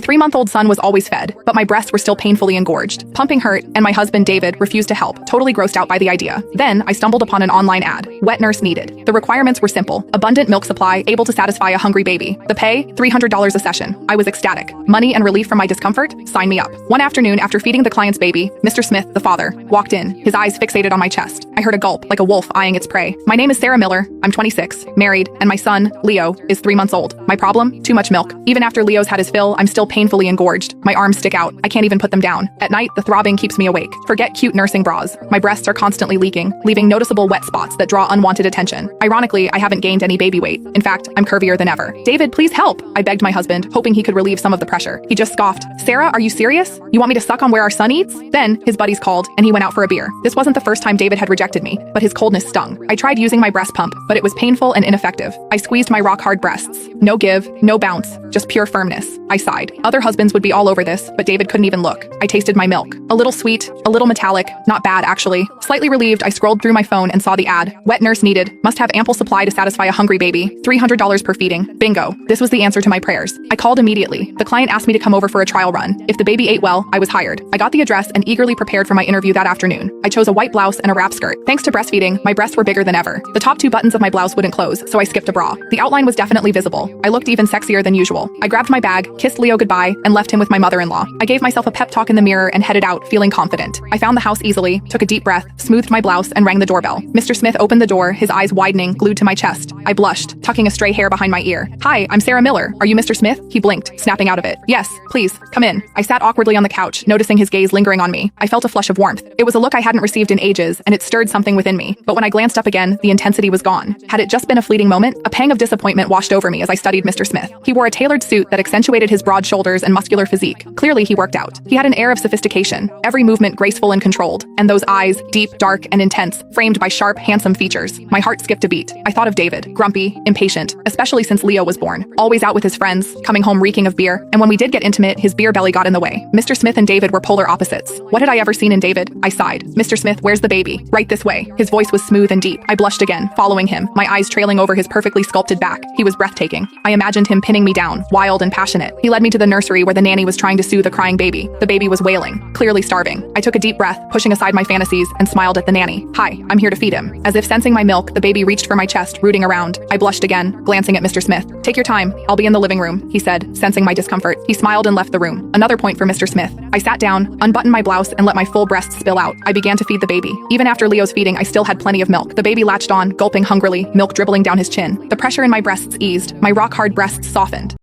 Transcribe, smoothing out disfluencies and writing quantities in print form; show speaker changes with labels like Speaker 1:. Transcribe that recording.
Speaker 1: 3-month-old son was always fed, but my breasts were still painfully engorged. Pumping hurt, and my husband David refused to help, totally grossed out by the idea. Then I stumbled upon an online ad. Wet nurse needed. The requirements were simple: abundant milk supply, able to satisfy a hungry baby. The pay, $300 a session. I was ecstatic. Money and relief from my discomfort? Sign me up. One afternoon, after feeding the client's baby, Mr. Smith, the father, walked in, his eyes fixated on my chest. I heard a gulp, like a wolf eyeing its prey. My name is Sarah Miller. I'm 26, married, and my son, Leo, is 3 months old. My problem? Too much milk. Even after Leo's had his fill, I'm still painfully engorged. My arms stick out. I can't even put them down. At night, the throbbing keeps me awake. Forget cute nursing bras. My breasts are constantly leaking, leaving noticeable wet spots that draw unwanted attention. Ironically, I haven't gained any baby weight. In fact, I'm curvier than ever. David, please help, I begged my husband, hoping he could relieve some of the pressure. He just scoffed. Sarah, are you serious? You want me to suck on where our son eats? Then, his buddies called, and he went out for a beer. This wasn't the first time David had rejected me, but his coldness stung. I tried using my breast pump, but it was painful and ineffective. I squeezed my rock-hard breasts. No give, no bounce, just pure firmness. I sighed. Other husbands would be all over this, but David couldn't even look. I tasted my milk. A little sweet, a little metallic, not bad actually. Slightly relieved, I scrolled through my phone and saw the ad. Wet nurse needed. Must have ample supply to satisfy a hungry baby. $300 per feeding. Bingo. This was the answer to my prayers. I called immediately. The client asked me to come over for a trial run. If the baby ate well, I was hired. I got the address and eagerly prepared for my interview that afternoon. I chose a white blouse and a wrap skirt. Thanks to breastfeeding, my breasts were bigger than ever. The top 2 buttons of my blouse wouldn't close, so I skipped a bra. The outline was definitely visible. I looked even sexier than usual. I grabbed my bag, kissed Leo goodbye, and left him with my mother-in-law. I gave myself a pep talk in the mirror and headed out, feeling confident. I found the house easily, took a deep breath, smoothed my blouse, and rang the doorbell. Mr. Smith opened the door, his eyes widening, glued to my chest. I blushed, tucking a stray hair behind my ear. Hi, I'm Sarah Miller. Are you Mr. Smith? He blinked, snapping out of it. Yes, please, come in. I sat awkwardly on the couch, noticing his gaze lingering on me. I felt a flush of warmth. It was a look I hadn't received in ages, and it stirred something within me. But when I glanced up again, the intensity was gone. Had it just been a fleeting moment? A pang of disappointment washed over me as I studied Mr. Smith. He wore a tailored suit that accentuated his broad shoulders and muscular physique. Clearly, he worked out. He had an air of sophistication, every movement graceful and controlled, and those eyes, deep, dark, and intense, framed by sharp, handsome features. My heart skipped a beat. I thought of David, grumpy, impatient, especially since Leo was born. Always out with his friends, coming home reeking of beer, and when we did get intimate, his beer belly got in the way. Mr. Smith and David were polar opposites. What had I ever seen in David? I sighed. Mr. Smith, where's the baby? Right this way. His voice was smooth and deep. I blushed again, following him, my eyes trailing over his perfectly sculpted back. He was breathtaking. I imagined him pinning me down, wild and passionate. He led me to the nursery where the nanny was trying to soothe a crying baby. The baby was wailing, clearly starving. I took a deep breath, pushing aside my fantasies, and smiled at the nanny. Hi, I'm here to feed him. As if sensing my milk, the baby reached for my chest, rooting around. I blushed again, glancing at Mr. Smith. Take your time. I'll be in the living room, he said, sensing my discomfort. He smiled and left the room. Another point for Mr. Smith. I sat down, unbuttoned my blouse, and let my full breasts spill out. I began to feed the baby. Even after Leo's feeding, I still had plenty of milk. The baby latched on, gulping hungrily, milk dribbling down his chin. The pressure in my breasts eased. My rock-hard breasts softened.